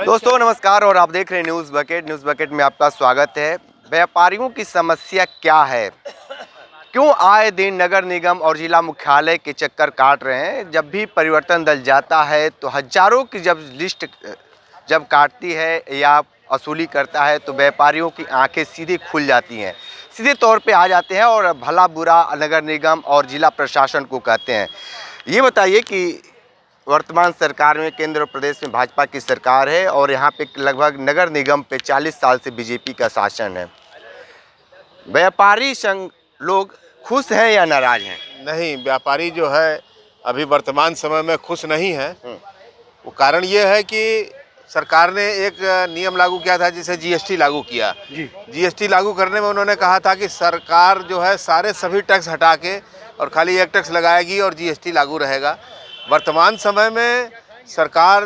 दोस्तों नमस्कार और आप देख रहे हैं न्यूज़ बकेट में आपका स्वागत है। व्यापारियों की समस्या क्या है, क्यों आए दिन नगर निगम और जिला मुख्यालय के चक्कर काट रहे हैं। जब भी परिवर्तन दल जाता है तो हजारों की जब लिस्ट जब काटती है या वसूली करता है तो व्यापारियों की आंखें सीधी खुल जाती हैं, सीधे तौर पे आ जाते हैं और भला बुरा नगर निगम और जिला प्रशासन को कहते हैं। ये बताइए कि वर्तमान सरकार में केंद्र और प्रदेश में भाजपा की सरकार है और यहाँ पे लगभग नगर निगम पे 40 साल से बीजेपी का शासन है। व्यापारी संघ लोग खुश हैं या नाराज हैं? नहीं, व्यापारी जो है अभी वर्तमान समय में खुश नहीं है। वो कारण ये है कि सरकार ने एक नियम लागू किया था जिसे जीएसटी लागू किया। जीएसटी लागू करने में उन्होंने कहा था कि सरकार जो है सभी टैक्स हटा के और खाली एक टैक्स लगाएगी और जीएसटी लागू रहेगा। वर्तमान समय में सरकार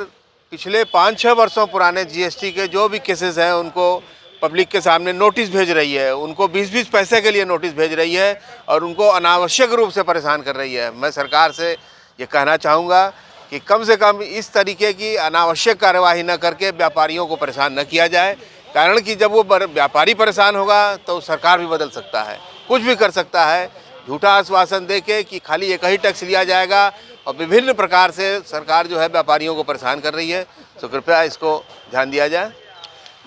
पिछले 5-6 वर्षों पुराने जीएसटी के जो भी केसेस हैं उनको पब्लिक के सामने नोटिस भेज रही है, उनको 20-20 पैसे के लिए नोटिस भेज रही है और उनको अनावश्यक रूप से परेशान कर रही है। मैं सरकार से ये कहना चाहूँगा कि कम से कम इस तरीके की अनावश्यक कार्यवाही न करके व्यापारियों को परेशान न किया जाए। कारण कि जब वो व्यापारी परेशान होगा तो सरकार भी बदल सकता है, कुछ भी कर सकता है। झूठा आश्वासन देके कि खाली एक ही टैक्स लिया जाएगा और विभिन्न प्रकार से सरकार जो है व्यापारियों को परेशान कर रही है, तो कृपया इसको ध्यान दिया जाए।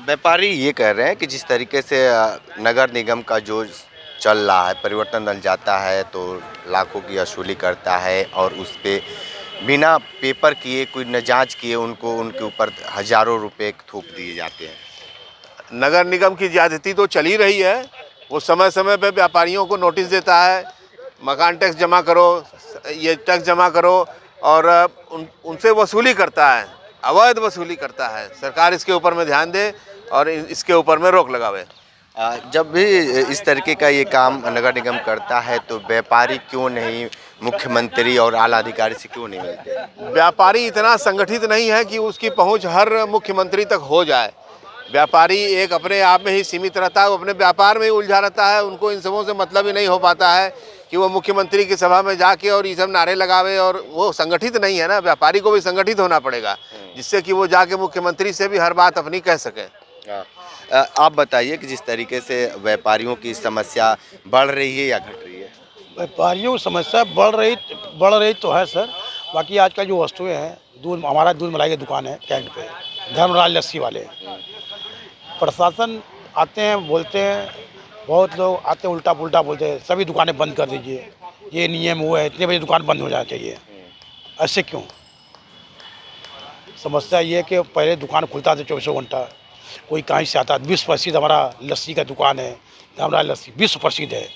व्यापारी ये कह रहे हैं कि जिस तरीके से नगर निगम का जो चल रहा है, परिवर्तन दल जाता है तो लाखों की वसूली करता है और उस पर बिना पेपर किए, कोई न जाँच किए उनको उनके ऊपर हजारों रुपए थोप दिए जाते हैं। नगर निगम की ज्यादती तो चल ही रही है। वो समय समय पे व्यापारियों को नोटिस देता है, मकान टैक्स जमा करो, ये टैक्स जमा करो और उनसे वसूली करता है, अवैध वसूली करता है। सरकार इसके ऊपर में ध्यान दे और इसके ऊपर में रोक लगावे। जब भी इस तरीके का ये काम नगर निगम करता है तो व्यापारी क्यों नहीं मुख्यमंत्री और आला अधिकारी से क्यों नहीं मिलते? व्यापारी इतना संगठित नहीं है कि उसकी पहुंच हर मुख्यमंत्री तक हो जाए। व्यापारी एक अपने आप में ही सीमित रहता है, वो अपने व्यापार में ही उलझा रहता है। उनको इन सबों से मतलब ही नहीं हो पाता है कि वो मुख्यमंत्री की सभा में जाके और ये सब नारे लगावे, और वो संगठित नहीं है ना। व्यापारी को भी संगठित होना पड़ेगा जिससे कि वो जाके मुख्यमंत्री से भी हर बात अपनी कह सके। आप बताइए कि जिस तरीके से व्यापारियों की समस्या बढ़ रही है या घट रही है? व्यापारियों की समस्या बढ़ रही तो है सर। बाकी आजकल जो वस्तुएं हैं, हमारा दूध मलाई की दुकान है कैंट पे, धर्मराज लस्सी वाले, प्रशासन आते हैं, बोलते हैं, बहुत लोग आते हैं उल्टा पुल्टा बोलते हैं, सभी दुकानें बंद कर दीजिए, ये नियम हुआ है, इतने बजे दुकान बंद हो जाना चाहिए। ऐसे क्यों? समस्या ये है कि पहले दुकान खुलता था 24 घंटा, कोई कहीं से आता। विश्व प्रसिद्ध हमारा लस्सी का दुकान है, धर्मराज लस्सी विश्व प्रसिद्ध है,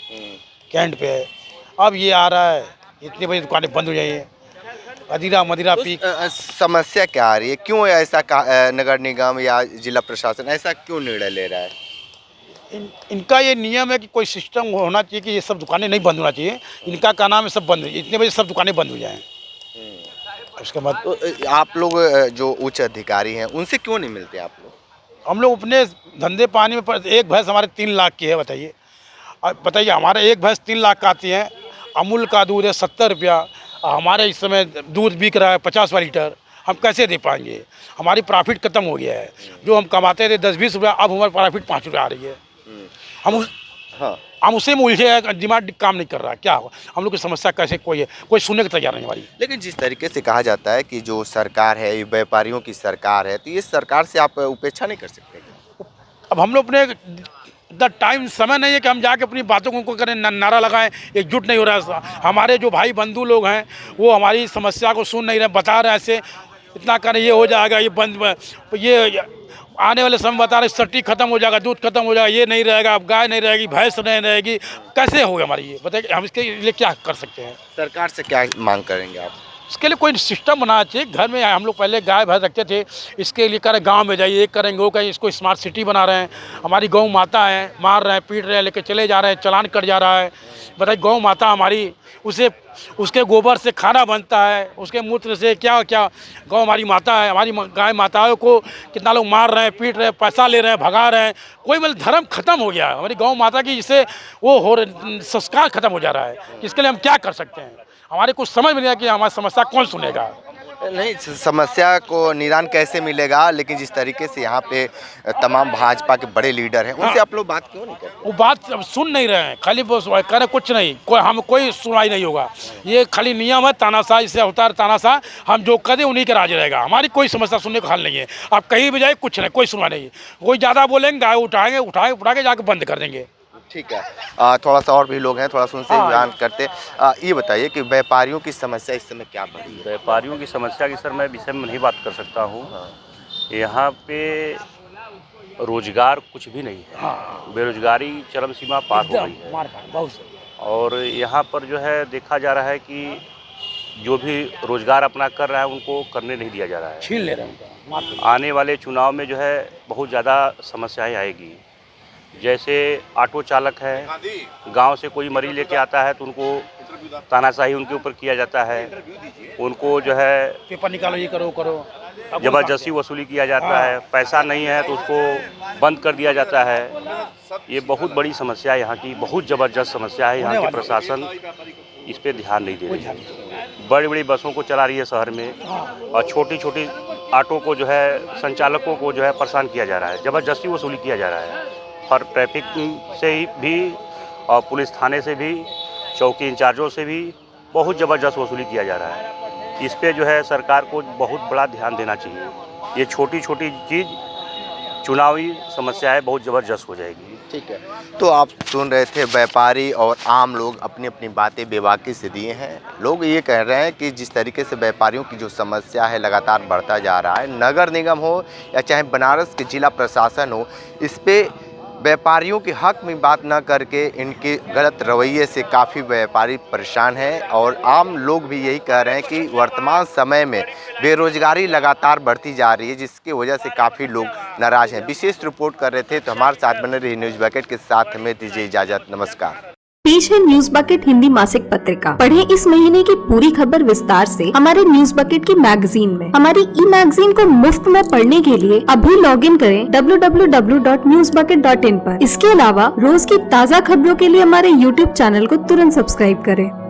कैंट पे है। अब ये आ रहा है इतने बजे दुकानें बंद हो जाइए, मदिरा पी। समस्या क्या आ रही है, क्यों ऐसा नगर निगम या जिला प्रशासन ऐसा क्यों निर्णय ले रहा है? इनका ये नियम है कि कोई सिस्टम होना चाहिए कि ये सब दुकानें नहीं बंद होना चाहिए। इनका क्या नाम है, सब बंद, इतने बजे सब दुकानें बंद हो जाएं। उसके बाद तो आप लोग जो उच्च अधिकारी हैं उनसे क्यों नहीं मिलते आप लोग? हम लोग अपने धंधे पानी में एक भैंस हमारे 3 लाख की है, बताइए। बताइए, हमारे एक भैंस 3 लाख का आती है। अमूल का दूध है 70 रुपया, हमारे इस समय दूध बिक रहा है 50 लीटर। हम कैसे दे पाएंगे? हमारी प्रॉफिट खत्म हो गया है। जो हम कमाते थे 10-20 रुपया, अब हमारी प्रॉफिट 5 रुपया आ रही है। हम उसे में उलझे हैं, दिमाग काम नहीं कर रहा। क्या होगा? हम लोग की समस्या कैसे कोई सुनने को तैयार नहीं हमारी। लेकिन जिस तरीके से कहा जाता है कि जो सरकार है ये व्यापारियों की सरकार है, तो ये सरकार से आप उपेक्षा नहीं कर सकते? अब हम लोग अपने इतना टाइम समय नहीं है कि हम जाके अपनी बातों को करें, नारा लगाएं, एकजुट नहीं हो रहा है। हमारे जो भाई बंधु लोग हैं वो हमारी समस्या को सुन नहीं रहे, बता रहे ऐसे इतना करें, ये हो जाएगा, ये बंद, ये आने वाले समय बता रहे सट्टी खत्म हो जाएगा, दूध खत्म हो जाएगा, ये नहीं रहेगा, अब गाय नहीं रहेगी, भैंस नहीं रहेगी। कैसे होगा हमारी? ये बताइए, हम इसके लिए क्या कर सकते हैं? सरकार से क्या मांग करेंगे आप? इसके लिए कोई सिस्टम बनाना चाहिए। घर में हम लोग पहले गाय भैंस रखते थे, इसके लिए करें गांव में जाइए, एक करेंगे वो कहीं, इसको स्मार्ट सिटी बना रहे हैं। हमारी गौ माता है, मार रहे हैं, पीट रहे हैं, लेके चले जा रहे हैं, चालान कट जा रहा है। बताइए, गौ माता हमारी, उसके गोबर से खाना बनता है, उसके मूत्र से क्या क्या। गौ हमारी माता है, हमारी गाय माताओं को कितना लोग मार रहे हैं, पीट रहे हैं, पैसा ले रहे हैं, भगा रहे हैं। कोई मतलब धर्म खत्म हो गया है हमारी गौ माता की, जिससे वो संस्कार खत्म हो जा रहा है। इसके लिए हम क्या कर सकते हैं? हमारे कुछ समझ में नहीं आया कि हमारी समस्या कौन सुनेगा। नहीं, समस्या को निदान कैसे मिलेगा, लेकिन जिस तरीके से यहाँ पे तमाम भाजपा के बड़े लीडर हैं, उनसे आप लोग बात क्यों नहीं करते? वो बात अब सुन नहीं रहे हैं, खाली बस कह रहे कुछ नहीं, कोई सुनवाई नहीं होगा। ये खाली नियम है, तानाशाह इससे होता है, तानाशाह हम जो करें उन्हीं का राज रहेगा। हमारी कोई समस्या सुनने का हल नहीं है। आप कहीं भी जाए कुछ नहीं, कोई सुनवाई नहीं है। कोई ज़्यादा बोलेंगे गाय उठा के जाके बंद कर देंगे। ठीक है, थोड़ा सा और भी लोग हैं, थोड़ा सा उनसे बयान करते। ये बताइए कि व्यापारियों की समस्या इस समय क्या बढ़ी है? व्यापारियों की समस्या की सर मैं विषय में नहीं बात कर सकता हूँ। यहाँ पे रोजगार कुछ भी नहीं है। बेरोजगारी चरम सीमा पार हो गई है और यहाँ पर जो है देखा जा रहा है कि जो भी रोजगार अपना कर रहा है उनको करने नहीं दिया जा रहा है, छीन ले रहे हैं। आने वाले चुनाव में जो है बहुत ज़्यादा समस्याएं आएगी। जैसे ऑटो चालक है, गांव से कोई मरीज लेके आता है तो उनको तानाशाही उनके ऊपर किया जाता है, उनको जो है पेपर निकालो, ये करो करो, ज़बरदस्ती वसूली किया जाता है। पैसा नहीं है तो उसको बंद कर दिया जाता है। ये बहुत बड़ी समस्या है, यहाँ की बहुत ज़बरदस्त समस्या है। यहाँ की प्रशासन इस पे ध्यान नहीं दे रही है। बड़ी बड़ी बसों को चला रही है शहर में और छोटी छोटी ऑटो को जो है संचालकों को जो है परेशान किया जा रहा है, ज़बरदस्ती वसूली किया जा रहा है। और ट्रैफिक से भी और पुलिस थाने से भी, चौकी इंचार्जों से भी बहुत ज़बरदस्त वसूली किया जा रहा है। इस पे जो है सरकार को बहुत बड़ा ध्यान देना चाहिए। ये छोटी छोटी चीज़ चुनावी समस्याएं बहुत ज़बरदस्त हो जाएगी। ठीक है, तो आप सुन रहे थे व्यापारी और आम लोग अपनी अपनी बातें बेबाकी से दिए हैं। लोग ये कह रहे हैं कि जिस तरीके से व्यापारियों की जो समस्या है लगातार बढ़ता जा रहा है, नगर निगम हो या चाहे बनारस के जिला प्रशासन हो, इस पे व्यापारियों के हक में बात न करके इनके गलत रवैये से काफ़ी व्यापारी परेशान हैं। और आम लोग भी यही कह रहे हैं कि वर्तमान समय में बेरोजगारी लगातार बढ़ती जा रही है, जिसकी वजह से काफ़ी लोग नाराज़ हैं। विशेष रिपोर्ट कर रहे थे, तो हमारे साथ बने रही न्यूज़ बकेट के साथ हमें दीजिए इजाज़त। नमस्कार। पेश है न्यूज बकेट हिंदी मासिक पत्रिका। पढ़ें इस महीने की पूरी खबर विस्तार से हमारे न्यूज बकेट की मैगजीन में। हमारी ई मैगजीन को मुफ्त में पढ़ने के लिए अभी लॉगिन करें www.newsbucket.in पर। इसके अलावा रोज की ताज़ा खबरों के लिए हमारे YouTube चैनल को तुरंत सब्सक्राइब करें।